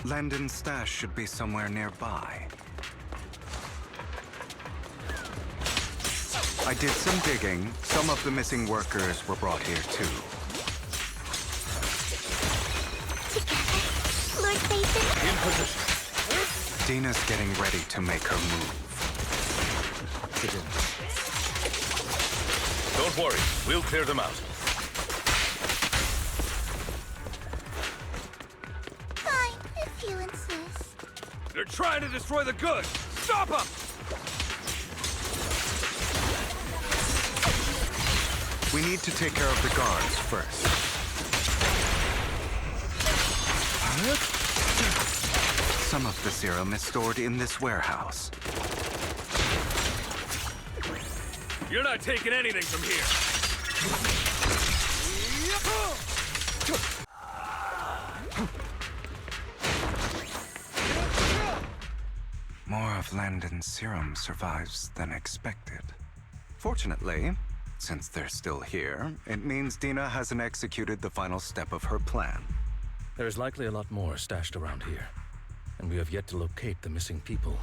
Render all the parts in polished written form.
Landon's stash should be somewhere nearby. I did some digging. Some of the missing workers were brought here too. Together, Lord Phaethon. In position. Dina's getting ready to make her move. Sit in. Don't worry, we'll clear them out. Fine, if you insist. They're trying to destroy the goods! Stop them! We need to take care of the guards first. Some of the serum is stored in this warehouse. You're not taking anything from here! More of Landon's serum survives than expected. Fortunately, since they're still here, it means Dina hasn't executed the final step of her plan. There is likely a lot more stashed around here, and we have yet to locate the missing people.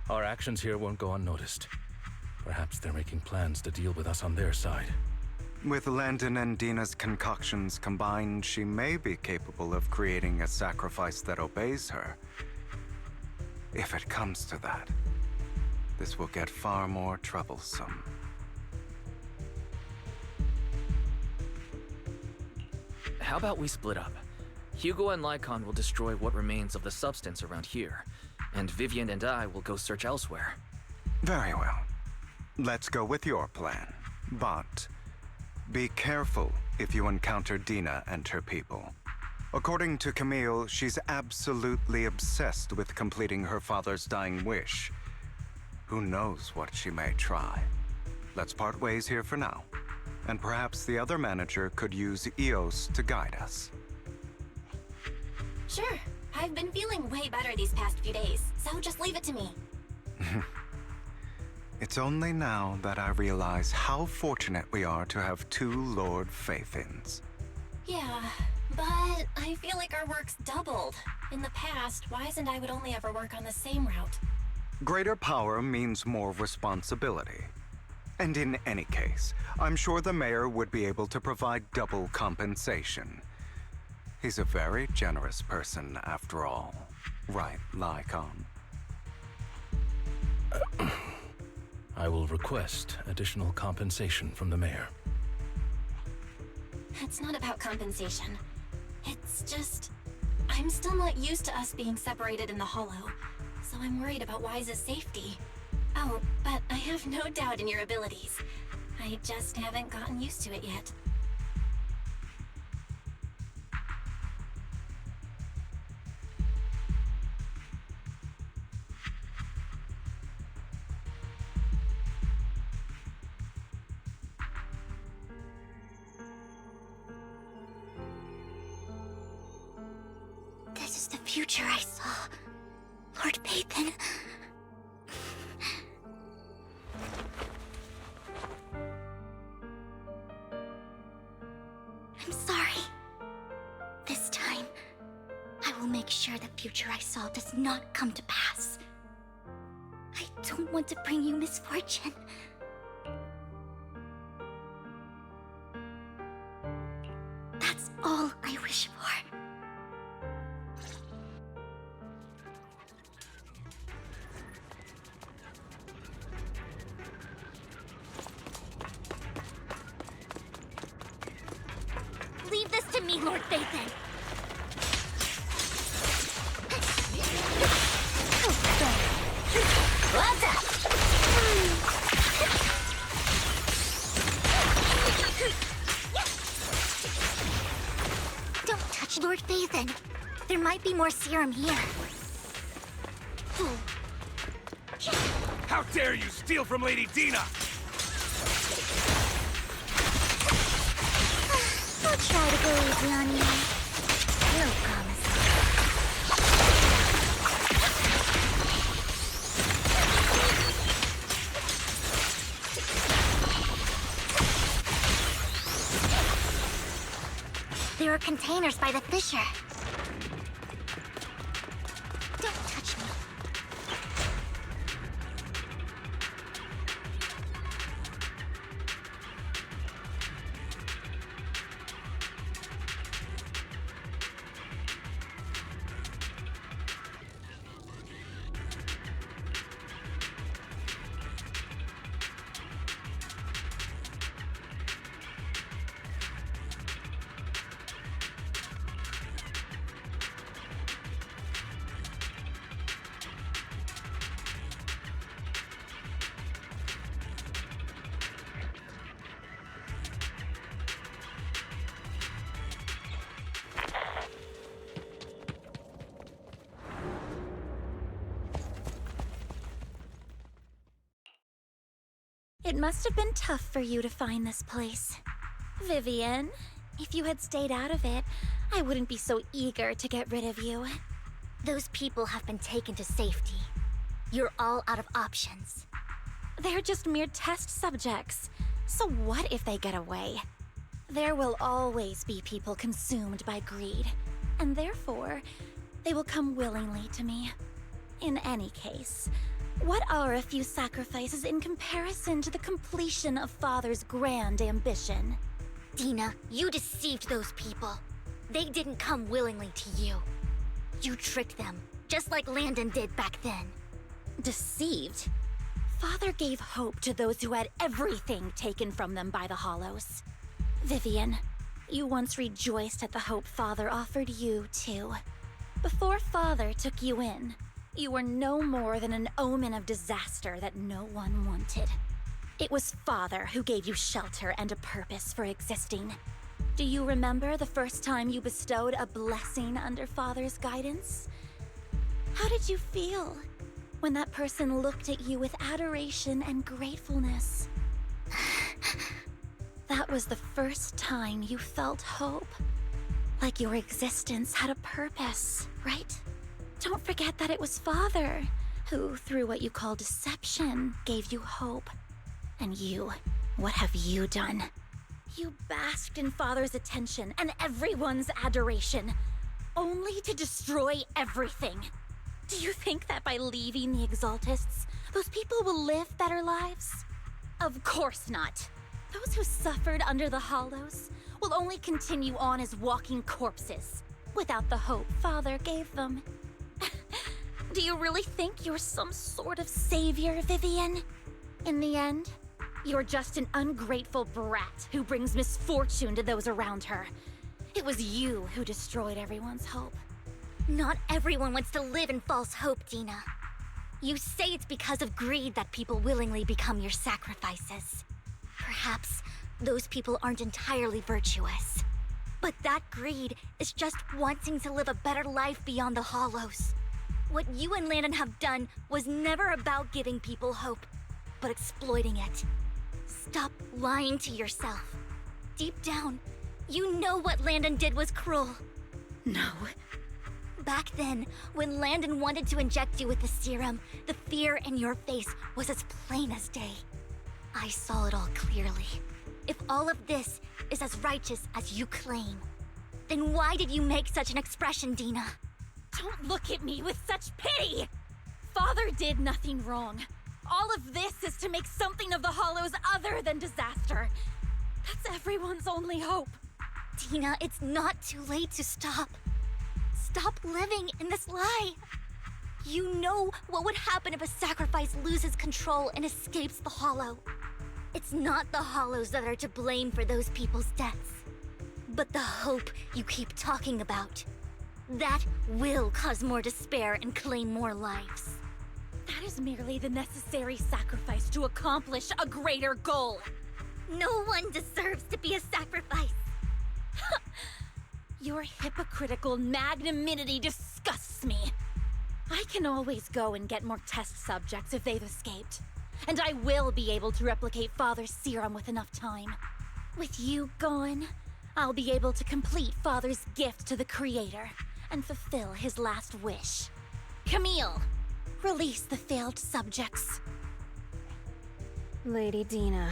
Our actions here won't go unnoticed. Perhaps they're making plans to deal with us on their side. With Landon and Dina's concoctions combined, she may be capable of creating a sacrifice that obeys her. If it comes to that, this will get far more troublesome. How about we split up? Hugo and Lycon will destroy what remains of the substance around here, and Vivian and I will go search elsewhere. Very well. Let's go with your plan. But be careful if you encounter Dina and her people. According to Camille, she's absolutely obsessed with completing her father's dying wish. Who knows what she may try? Let's part ways here for now. And perhaps the other manager could use Eos to guide us. Sure, I've been feeling way better these past few days, so just leave it to me. It's only now that I realize how fortunate we are to have two Lord Phaethons. Yeah, but I feel like our work's doubled. In the past, Wise and I would only ever work on the same route. Greater power means more responsibility. And in any case, I'm sure the mayor would be able to provide double compensation. He's a very generous person, after all. Right, Lycon? I will request additional compensation from the mayor. It's not about compensation. It's just... I'm still not used to us being separated in the Hollow, so I'm worried about Wise's safety. Oh, but I have no doubt in your abilities. I just haven't gotten used to it yet. This is the future I saw. Lord Phaethon. I'm sorry. This time, I will make sure the future I saw does not come to pass. I don't want to bring you misfortune. That's all I wish for. Leave this to me, Lord Phaethon. Don't touch Lord Phaethon. There might be more serum here. How dare you steal from Lady Dina! I'll try to go easy on you. No promise. There are containers by the fissure. It must have been tough for you to find this place. Vivian, if you had stayed out of it, I wouldn't be so eager to get rid of you. Those people have been taken to safety. You're all out of options. They're just mere test subjects. So what if they get away? There will always be people consumed by greed, and therefore, they will come willingly to me. In any case, what are a few sacrifices in comparison to the completion of Father's grand ambition? Dina, you deceived those people. They didn't come willingly to you. You tricked them, just like Landon did back then. Deceived? Father gave hope to those who had everything taken from them by the Hollows. Vivian, you once rejoiced at the hope Father offered you, too. Before Father took you in, you were no more than an omen of disaster that no one wanted. It was Father who gave you shelter and a purpose for existing. Do you remember the first time you bestowed a blessing under Father's guidance? How did you feel when that person looked at you with adoration and gratefulness? That was the first time you felt hope. Like your existence had a purpose, right? Don't forget that it was Father who, through what you call deception, gave you hope. And you, what have you done? You basked in Father's attention and everyone's adoration, only to destroy everything. Do you think that by leaving the Exaltists, those people will live better lives? Of course not. Those who suffered under the Hollows will only continue on as walking corpses, without the hope Father gave them. Do you really think you're some sort of savior, Vivian? In the end, you're just an ungrateful brat who brings misfortune to those around her. It was you who destroyed everyone's hope. Not everyone wants to live in false hope, Dina. You say it's because of greed that people willingly become your sacrifices. Perhaps those people aren't entirely virtuous. But that greed is just wanting to live a better life beyond the Hollows. What you and Landon have done was never about giving people hope, but exploiting it. Stop lying to yourself. Deep down, you know what Landon did was cruel. No. Back then, when Landon wanted to inject you with the serum, the fear in your face was as plain as day. I saw it all clearly. If all of this is as righteous as you claim, then why did you make such an expression, Dina? Don't look at me with such pity! Father did nothing wrong. All of this is to make something of the Hollows other than disaster. That's everyone's only hope. Dina, it's not too late to stop. Stop living in this lie. You know what would happen if a sacrifice loses control and escapes the Hollow. It's not the Hollows that are to blame for those people's deaths, but the hope you keep talking about. That will cause more despair and claim more lives. That is merely the necessary sacrifice to accomplish a greater goal. No one deserves to be a sacrifice. Your hypocritical magnanimity disgusts me. I can always go and get more test subjects if they've escaped. And I will be able to replicate Father's serum with enough time. With you gone, I'll be able to complete Father's gift to the Creator and fulfill his last wish. Camille, release the failed subjects. Lady Dina.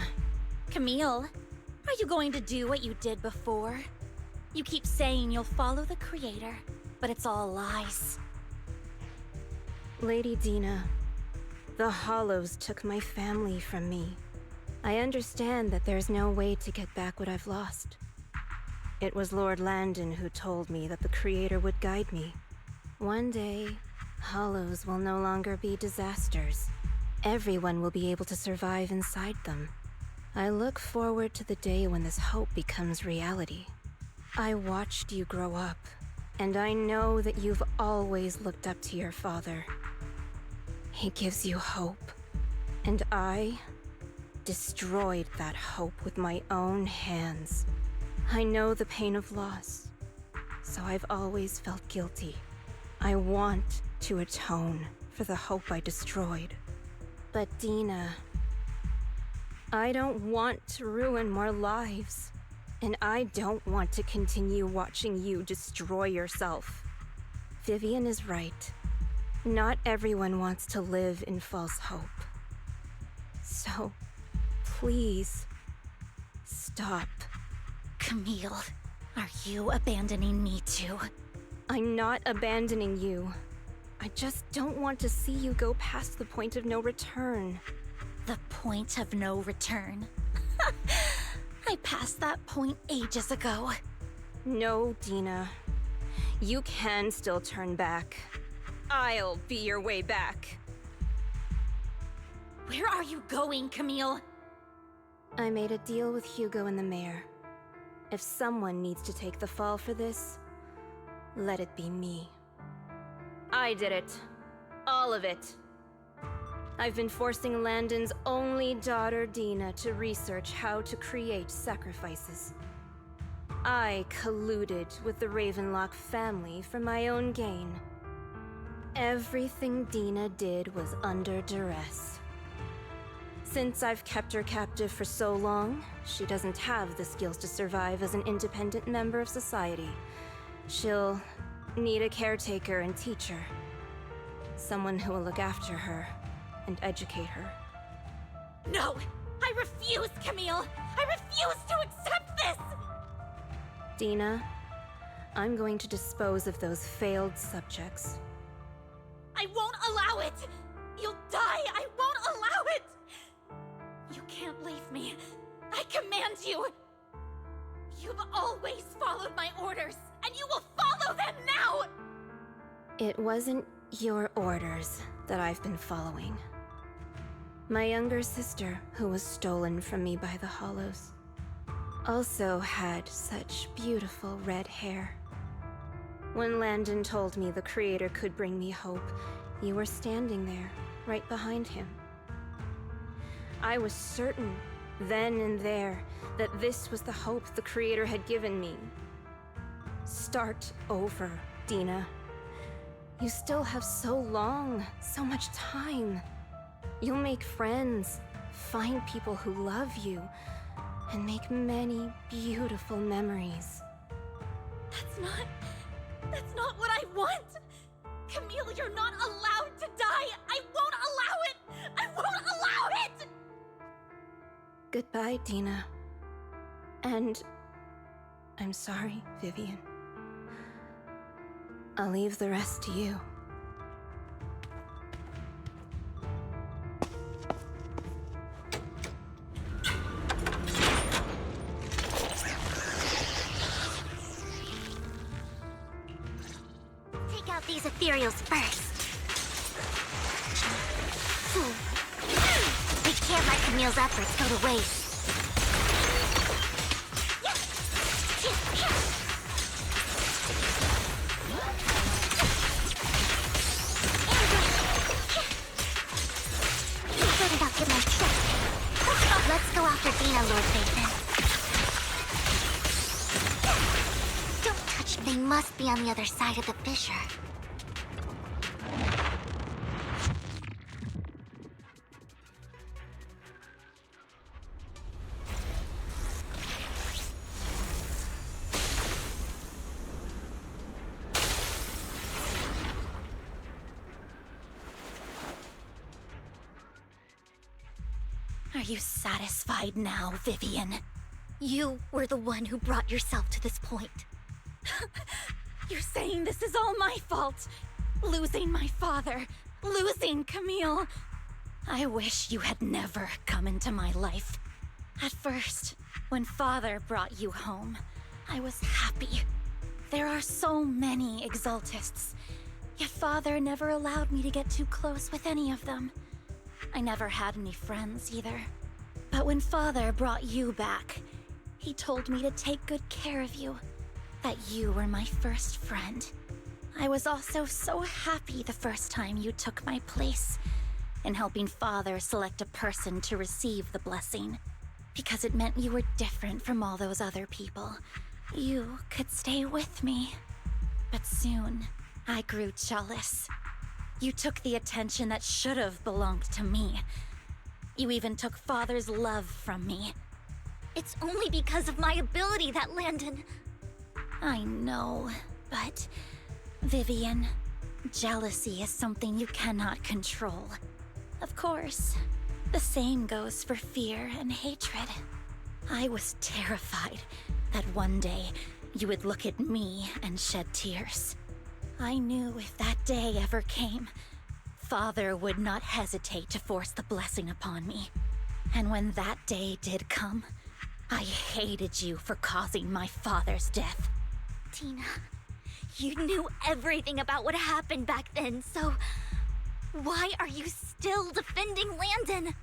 Camille, are you going to do what you did before? You keep saying you'll follow the Creator, but it's all lies. Lady Dina, the Hollows took my family from me. I understand that there's no way to get back what I've lost. It was Lord Landon who told me that the Creator would guide me. One day, Hollows will no longer be disasters. Everyone will be able to survive inside them. I look forward to the day when this hope becomes reality. I watched you grow up, and I know that you've always looked up to your father. He gives you hope, and I destroyed that hope with my own hands. I know the pain of loss, so I've always felt guilty. I want to atone for the hope I destroyed. But Dina, I don't want to ruin more lives. And I don't want to continue watching you destroy yourself. Vivian is right. Not everyone wants to live in false hope. So, please, stop. Camille, are you abandoning me too? I'm not abandoning you. I just don't want to see you go past the point of no return. The point of no return. I passed that point ages ago. No, Dina. You can still turn back. I'll be your way back. Where are you going, Camille? I made a deal with Hugo and the mayor. If someone needs to take the fall for this, let it be me. I did it. All of it. I've been forcing Landon's only daughter, Dina, to research how to create sacrifices. I colluded with the Ravenlock family for my own gain. Everything Dina did was under duress. Since I've kept her captive for so long, she doesn't have the skills to survive as an independent member of society. She'll need a caretaker and teacher. Someone who will look after her and educate her. No! I refuse, Camille! I refuse to accept this! Dina, I'm going to dispose of those failed subjects. I won't allow it! You'll die! I won't allow it! You can't leave me. I command you! You've always followed my orders, and you will follow them now! It wasn't your orders that I've been following. My younger sister, who was stolen from me by the Hollows, also had such beautiful red hair. When Landon told me the Creator could bring me hope, you were standing there, right behind him. I was certain, then and there, that this was the hope the Creator had given me. Start over, Dina. You still have so long, so much time. You'll make friends, find people who love you, and make many beautiful memories. That's not what I want! Camille, you're not allowed to die! I won't allow it! I won't allow it! Goodbye, Dina. And I'm sorry, Vivian. I'll leave the rest to you. Take out these ethereals first. We can't let Camille's efforts go to waste. Let's go after Dina, Lord Phaethon. Don't touch me. They must be on the other side of the fissure. Are you satisfied now, Vivian? You were the one who brought yourself to this point. You're saying this is all my fault? Losing my father, losing Camille. I wish you had never come into my life. At first, when Father brought you home, I was happy. There are so many Exaltists, yet Father never allowed me to get too close with any of them. I never had any friends either. But when Father brought you back, he told me to take good care of you, that you were my first friend. I was also so happy the first time you took my place in helping Father select a person to receive the blessing, because it meant you were different from all those other people. You could stay with me. But soon, I grew jealous. You took the attention that should have belonged to me. You even took Father's love from me. It's only because of my ability that Landon... I know, but... Vivian, jealousy is something you cannot control. Of course, the same goes for fear and hatred. I was terrified that one day you would look at me and shed tears. I knew if that day ever came, Father would not hesitate to force the blessing upon me. And when that day did come, I hated you for causing my father's death. Tina, you knew everything about what happened back then, so why are you still defending Landon?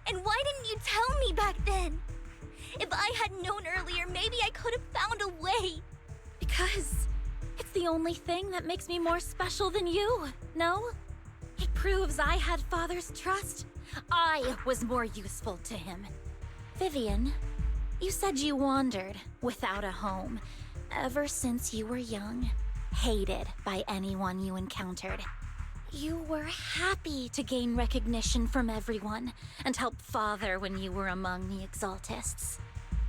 And why didn't you tell me back then? If I had known earlier, maybe I could have found a way. Because it's the only thing that makes me more special than you, no? It proves I had Father's trust. I was more useful to him. Vivian, you said you wandered without a home ever since you were young, hated by anyone you encountered. You were happy to gain recognition from everyone and help Father when you were among the Exaltists.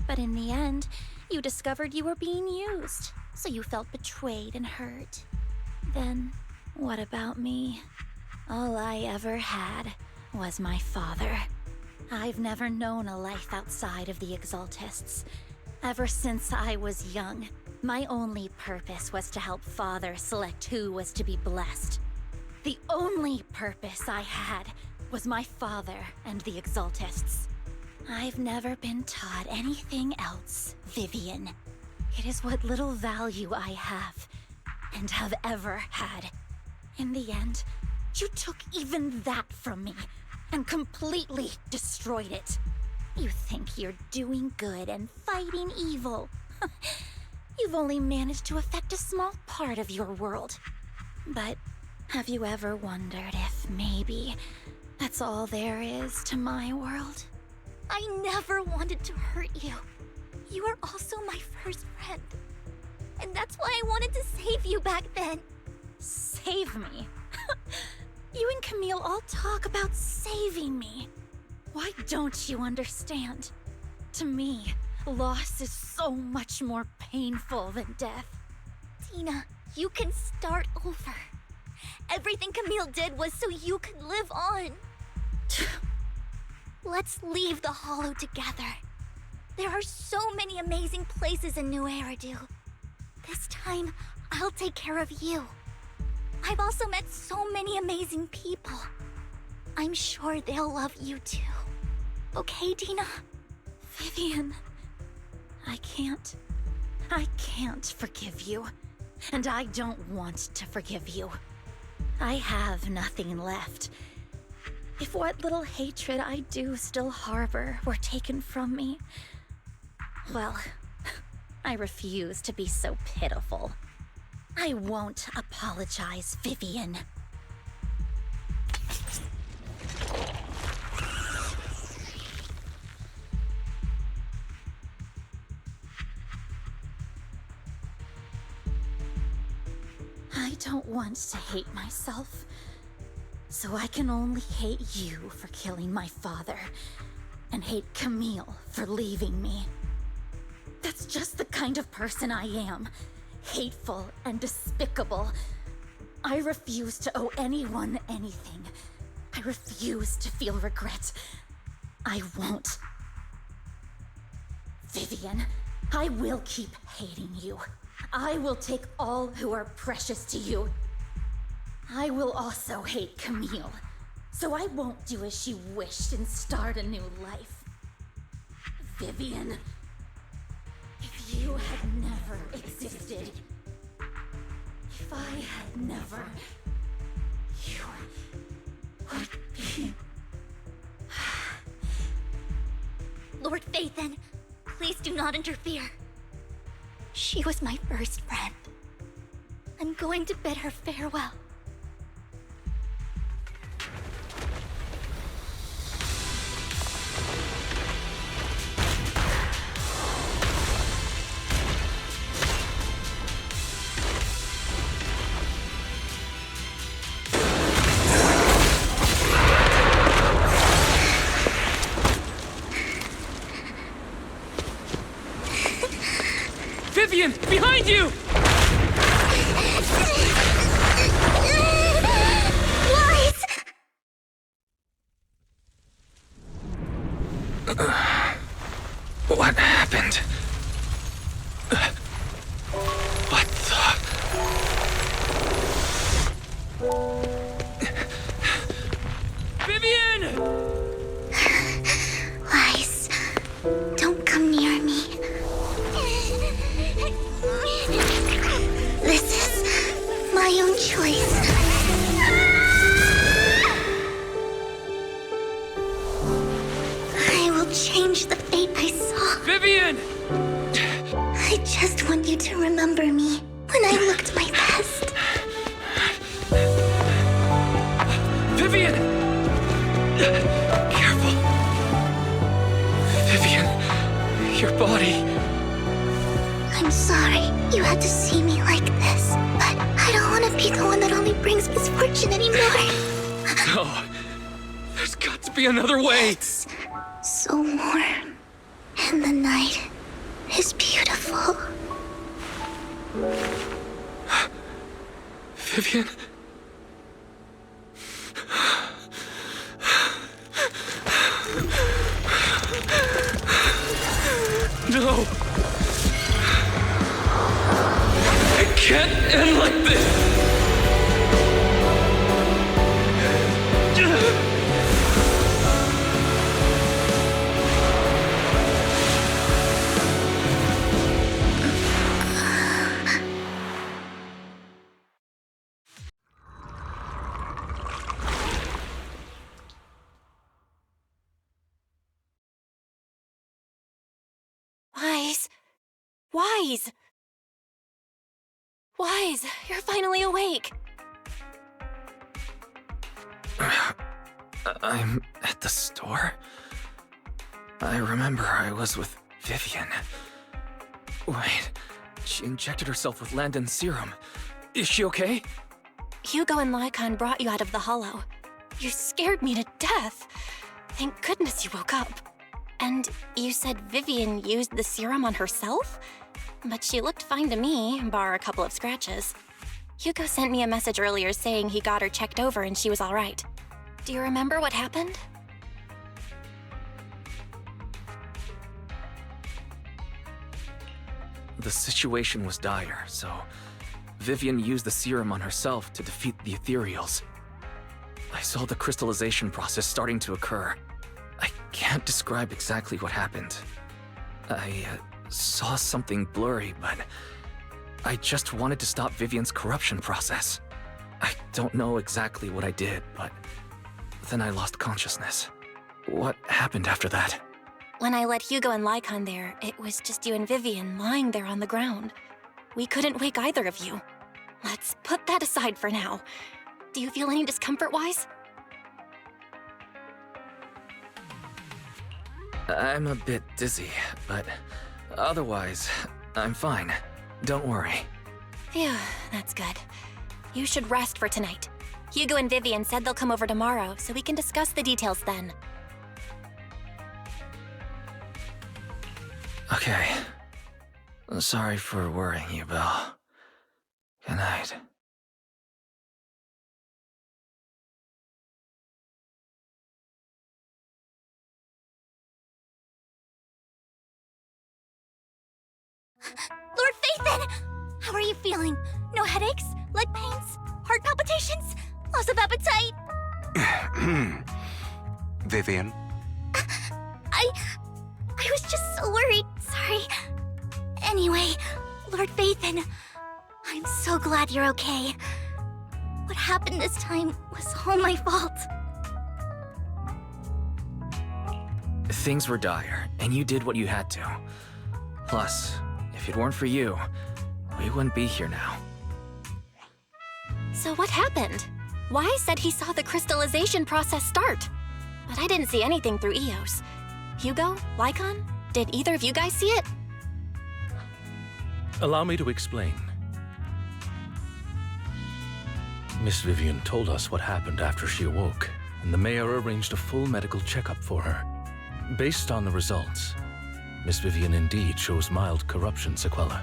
But in the end, you discovered you were being used, so you felt betrayed and hurt. Then, what about me? All I ever had was my father. I've never known a life outside of the Exaltists. Ever since I was young, my only purpose was to help Father select who was to be blessed. The only purpose I had was my father and the Exaltists. I've never been taught anything else, Vivian. It is what little value I have, and have ever had. In the end, you took even that from me, and completely destroyed it. You think you're doing good and fighting evil. You've only managed to affect a small part of your world. But have you ever wondered if maybe that's all there is to my world? I never wanted to hurt you. You were also my first friend. And that's why I wanted to save you back then. Save me? You and Camille all talk about saving me. Why don't you understand? To me, loss is so much more painful than death. Tina, you can start over. Everything Camille did was so you could live on. Let's leave the Hollow together. There are so many amazing places in New Eridu. This time, I'll take care of you. I've also met so many amazing people. I'm sure they'll love you too. Okay, Dina? Vivian, I can't forgive you. And I don't want to forgive you. I have nothing left. If what little hatred I do still harbor were taken from me, well, I refuse to be so pitiful. I won't apologize, Vivian. I don't want to hate myself, so I can only hate you for killing my father, and hate Camille for leaving me. That's just the kind of person I am. Hateful and despicable. I refuse to owe anyone anything. I refuse to feel regret. I won't. Vivian, I will keep hating you. I will take all who are precious to you. I will also hate Camille, so I won't do as she wished and start a new life. Vivian, if you had never existed, if I had never, you would be... Lord Phaethon, please do not interfere. She was my first friend. I'm going to bid her farewell. my own choice. I will change the fate I saw. Vivian! I just want you to remember me when I looked my best. Vivian! Careful. Vivian, your body. I'm sorry you had to see me like this, but I don't want to be the one that only brings misfortune anymore. No. There's got to be another way. It's so warm, and the night is beautiful. Vivian? No! It can't end like this! Wise, you're finally awake. I'm at the store? I remember I was with Vivian. Wait, she injected herself with Landon's serum. Is she okay? Hugo and Lycon brought you out of the hollow. You scared me to death. Thank goodness you woke up. And you said Vivian used the serum on herself? But she looked fine to me, bar a couple of scratches. Hugo sent me a message earlier saying he got her checked over and she was all right. Do you remember what happened? The situation was dire, so Vivian used the serum on herself to defeat the ethereals. I saw the crystallization process starting to occur. I can't describe exactly what happened. I saw something blurry, but I just wanted to stop Vivian's corruption process. I don't know exactly what I did, but then I lost consciousness. What happened after that? When I let Hugo and Lycon there, it was just you and Vivian lying there on the ground. We couldn't wake either of you. Let's put that aside for now. Do you feel any discomfort-wise? I'm a bit dizzy, but otherwise, I'm fine. Don't worry. Phew, that's good. You should rest for tonight. Hugo and Vivian said they'll come over tomorrow, so we can discuss the details then. Okay. Sorry for worrying you, Belle. Good night. Lord Phaethon! How are you feeling? No headaches? Leg pains? Heart palpitations? Loss of appetite? Vivian? I was just so worried. Sorry. Anyway, Lord Phaethon, I'm so glad you're okay. What happened this time was all my fault. Things were dire, and you did what you had to. Plus, if it weren't for you, we wouldn't be here now. So what happened? Wise said he saw the crystallization process start. But I didn't see anything through EOS. Hugo? Lycon? Did either of you guys see it? Allow me to explain. Miss Vivian told us what happened after she awoke, and the mayor arranged a full medical checkup for her. Based on the results, Miss Vivian indeed shows mild corruption sequelae.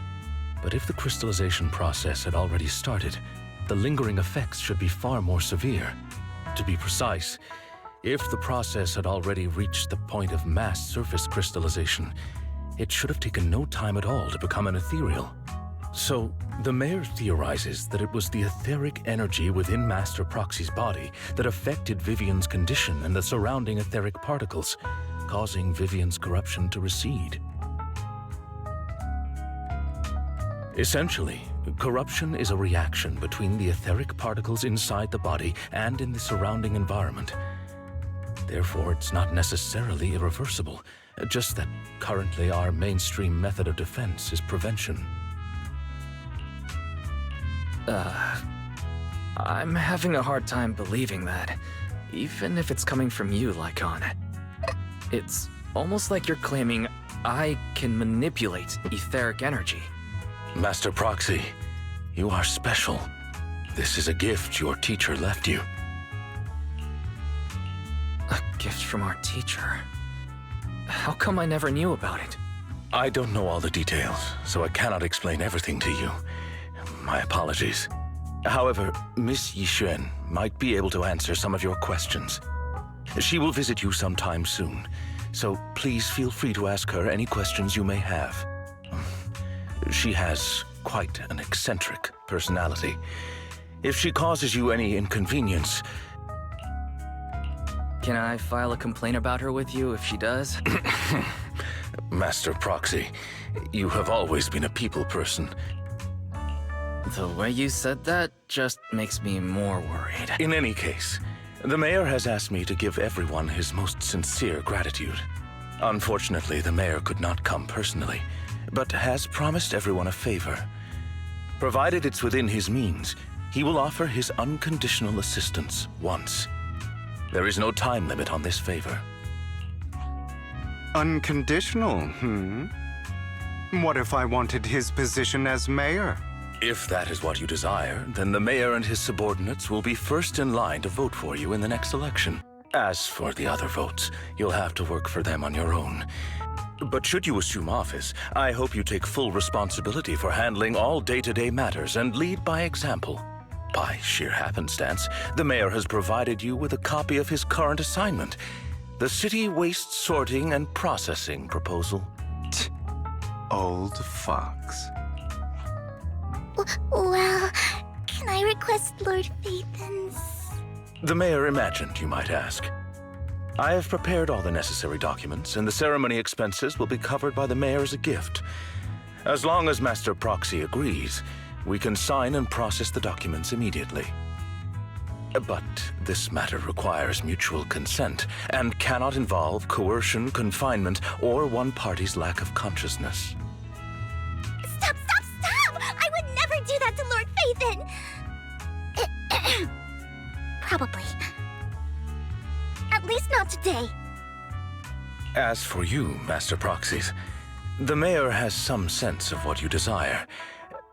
But if the crystallization process had already started, the lingering effects should be far more severe. To be precise, if the process had already reached the point of mass surface crystallization, it should have taken no time at all to become an ethereal. So, the mayor theorizes that it was the etheric energy within Master Proxy's body that affected Vivian's condition and the surrounding etheric particles, causing Vivian's corruption to recede. Essentially, Corruption is a reaction between the etheric particles inside the body and in the surrounding environment. Therefore, it's not necessarily irreversible, just that currently our mainstream method of defense is prevention. I'm having a hard time believing that, even if it's coming from you, Lycon. It's almost like you're claiming I can manipulate etheric energy. Master Proxy, you are special. This is a gift your teacher left you. A gift from our teacher? How come I never knew about it? I don't know all the details, so I cannot explain everything to you. My apologies. However, Miss Yixuan might be able to answer some of your questions. She will visit you sometime soon, so please feel free to ask her any questions you may have. She has quite an eccentric personality. If she causes you any inconvenience... Can I file a complaint about her with you if she does? Master Proxy, you have always been a people person. The way you said that just makes me more worried. In any case, the mayor has asked me to give everyone his most sincere gratitude. Unfortunately, the mayor could not come personally, but has promised everyone a favor. Provided it's within his means, he will offer his unconditional assistance once. There is no time limit on this favor. Unconditional, What if I wanted his position as mayor? If that is what you desire, then the mayor and his subordinates will be first in line to vote for you in the next election. As for the other votes, you'll have to work for them on your own. But should you assume office, I hope you take full responsibility for handling all day-to-day matters and lead by example. By sheer happenstance, the mayor has provided you with a copy of his current assignment, the City Waste Sorting and Processing proposal. Old fox. Well, can I request Lord Phaethon's? The mayor imagined you might ask. I have prepared all the necessary documents, and the ceremony expenses will be covered by the mayor as a gift. As long as Master Proxy agrees, we can sign and process the documents immediately. But this matter requires mutual consent and cannot involve coercion, confinement, or one party's lack of consciousness. Stop! I would never do that to Lord Phaethon! Probably. At least not today. As for you, Master Proxies, the mayor has some sense of what you desire.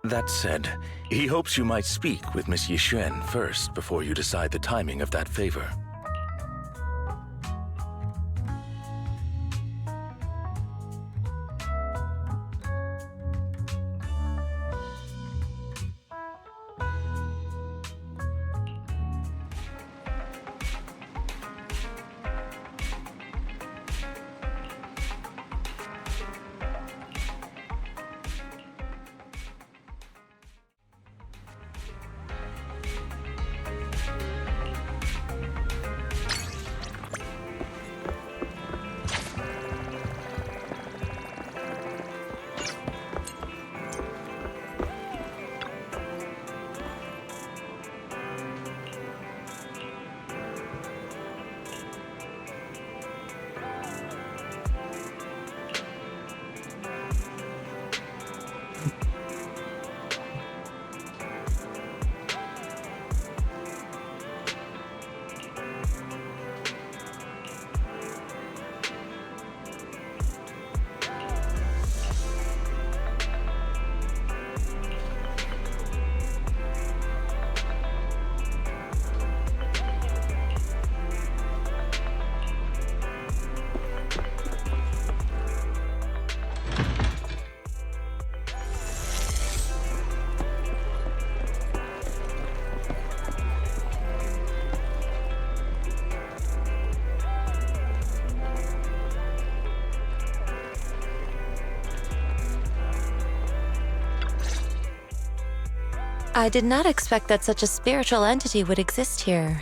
That said, he hopes you might speak with Miss Yixuan first before you decide the timing of that favor. I did not expect that such a spiritual entity would exist here.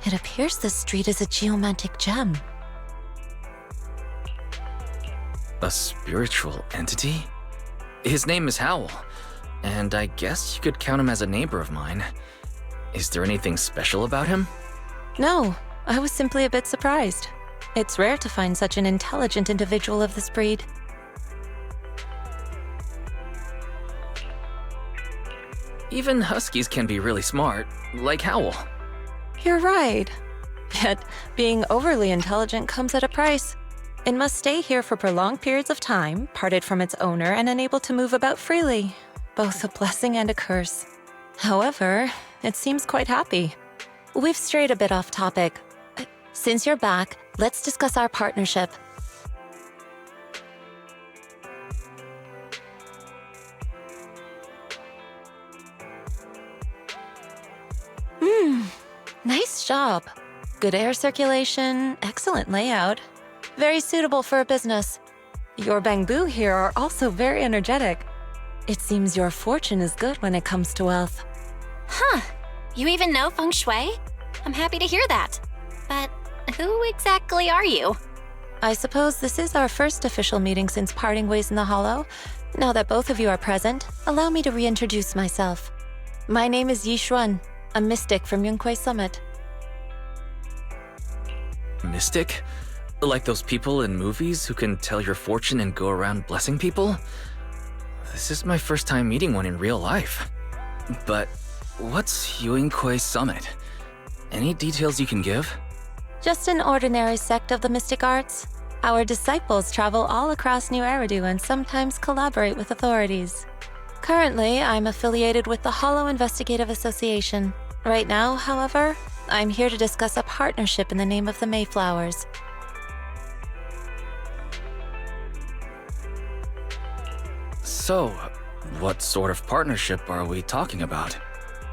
It appears this street is a geomantic gem. A spiritual entity? His name is Howl. and I guess you could count him as a neighbor of mine. Is there anything special about him? No, I was simply a bit surprised. It's rare to find such an intelligent individual of this breed. Even huskies can be really smart, like Howl. You're right. Yet, being overly intelligent comes at a price. It must stay here for prolonged periods of time, parted from its owner and unable to move about freely. Both a blessing and a curse. However, it seems quite happy. We've strayed a bit off topic. Since you're back, let's discuss our partnership. Nice job. Good air circulation, excellent layout. Very suitable for a business. Your bamboo here are also very energetic. It seems your fortune is good when it comes to wealth. Huh. You even know feng shui? I'm happy to hear that. But who exactly are you? I suppose this is our first official meeting since parting ways in the Hollow. Now that both of you are present, allow me to reintroduce myself. My name is Yi Xuan, a mystic from Yunquei Summit. Mystic? Like those people in movies who can tell your fortune and go around blessing people? This is my first time meeting one in real life. But what's Yunquei Summit? Any details you can give? Just an ordinary sect of the mystic arts. Our disciples travel all across New Eridu and sometimes collaborate with authorities. Currently, I'm affiliated with the Hollow Investigative Association. Right now, however, I'm here to discuss a partnership in the name of the Mayflowers. So, what sort of partnership are we talking about?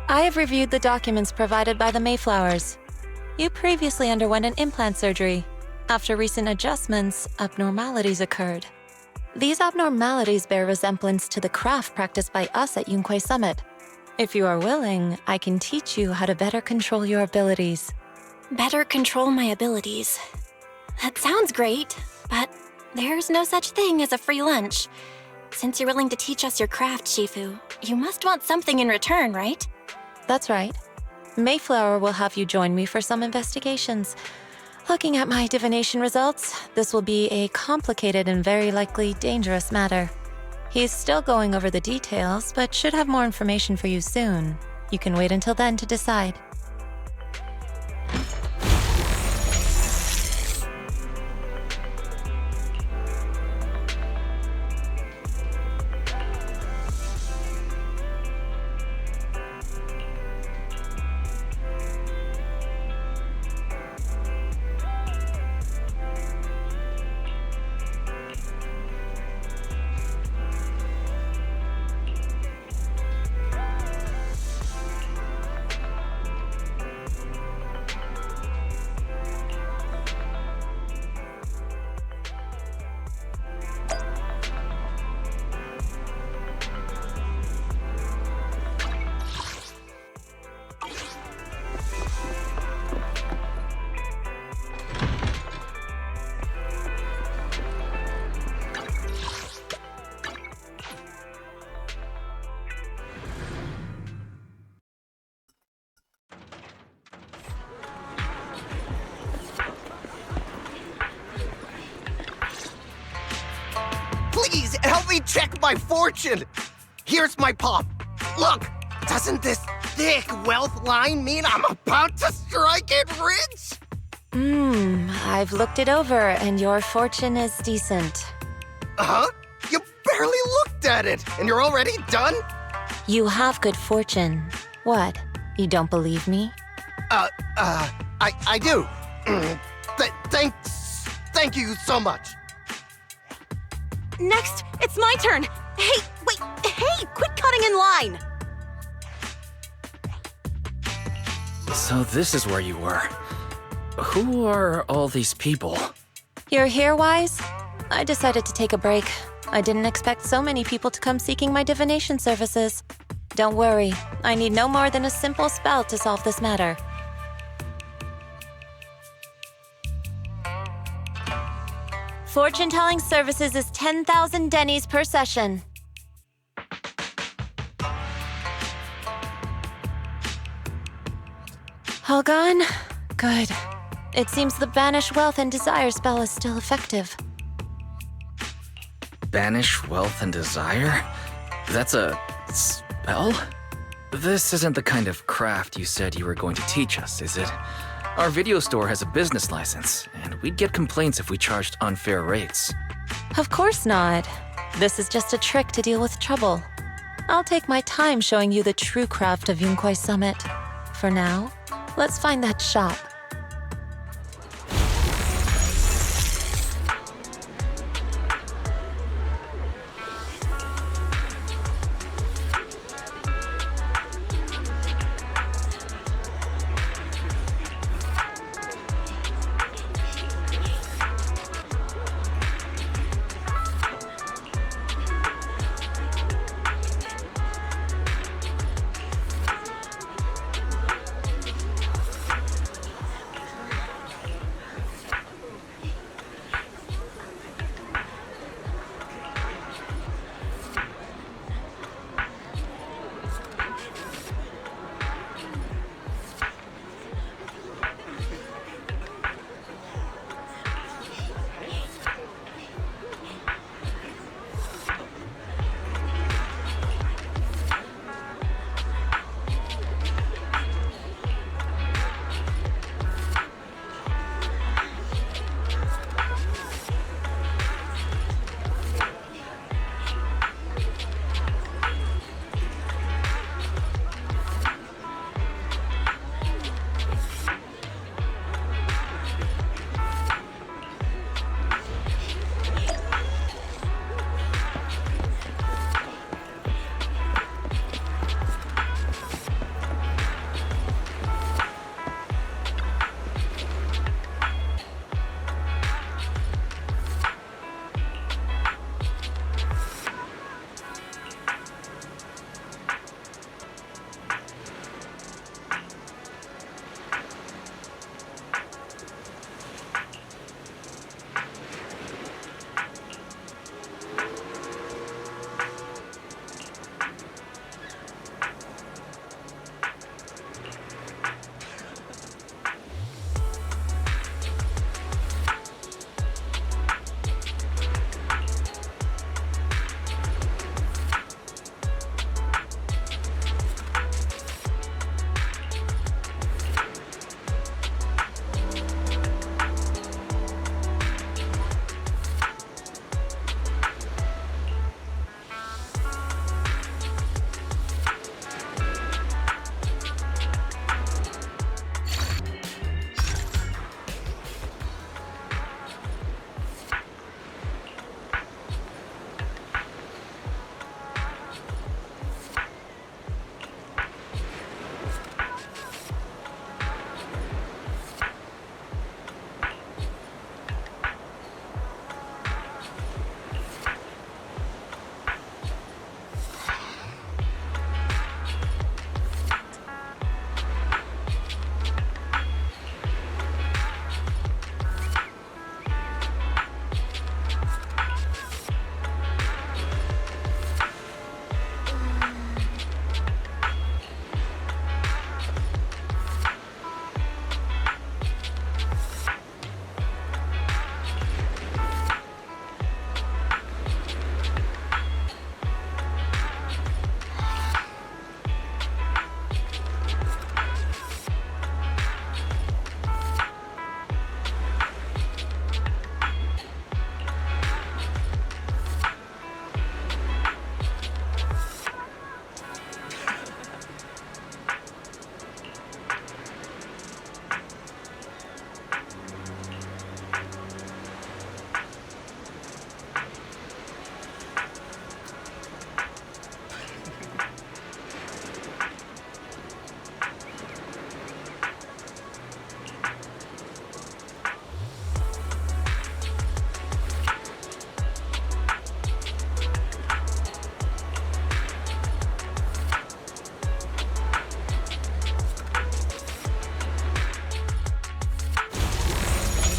I have reviewed the documents provided by the Mayflowers. You previously underwent an implant surgery. After recent adjustments, abnormalities occurred. These abnormalities bear resemblance to the craft practiced by us at Yunquei Summit. If you are willing, I can teach you how to better control your abilities. Better control my abilities. That sounds great, but there's no such thing as a free lunch. Since you're willing to teach us your craft, Shifu, you must want something in return, right? That's right. Mayflower will have you join me for some investigations. Looking at my divination results, this will be a complicated and very likely dangerous matter. He's still going over the details, but should have more information for you soon. You can wait until then to decide. Please, help me check my fortune! Here's my palm. Look! Doesn't this thick wealth line mean I'm about to strike it rich? I've looked it over, and your fortune is decent. Huh? You barely looked at it, and you're already done? You have good fortune. What? You don't believe me? I do. Thank you so much. Next, it's my turn. Hey, wait, hey, quit cutting in line. So this is where you were. Who are all these people? You're here, Wise? I decided to take a break. I didn't expect so many people to come seeking my divination services. Don't worry, I need no more than a simple spell to solve this matter. Fortune-telling services is 10,000 dennies per session. All gone? Good. It seems the Banish Wealth and Desire spell is still effective. Banish wealth and desire? That's a spell? This isn't the kind of craft you said you were going to teach us, is it? Our video store has a business license, and we'd get complaints if we charged unfair rates. Of course not. This is just a trick to deal with trouble. I'll take my time showing you the true craft of Yunkwai Summit. For now, let's find that shop.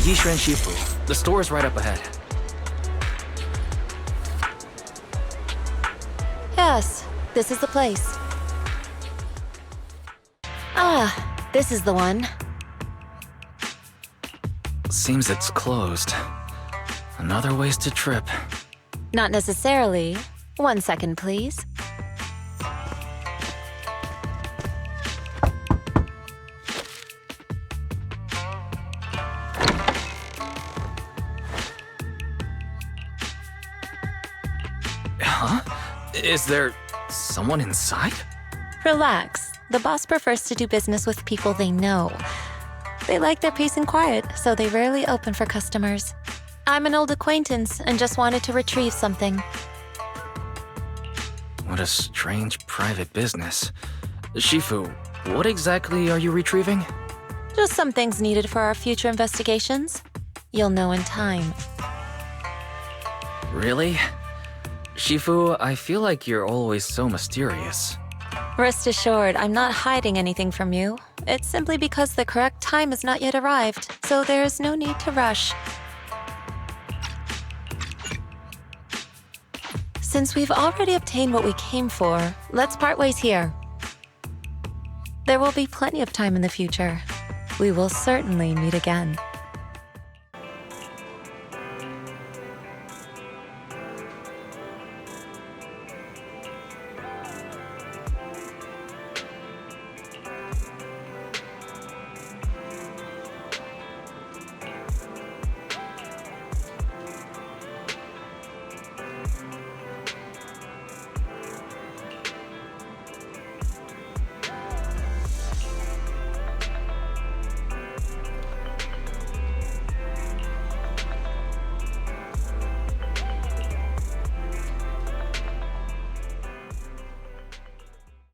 Yishuan Shifu. The store is right up ahead. Yes, this is the place. Ah, This is the one. Seems it's closed. Another wasted trip. Not necessarily. 1 second, please. Huh? Is there someone inside? Relax. The boss prefers to do business with people they know. They like their peace and quiet, so they rarely open for customers. I'm an old acquaintance and just wanted to retrieve something. What a strange private business. Shifu, what exactly are you retrieving? Just some things needed for our future investigations. You'll know in time. Really? Shifu, I feel like you're always so mysterious. Rest assured, I'm not hiding anything from you. It's simply because the correct time has not yet arrived, so there is no need to rush. Since we've already obtained what we came for, let's part ways here. There will be plenty of time in the future. We will certainly meet again.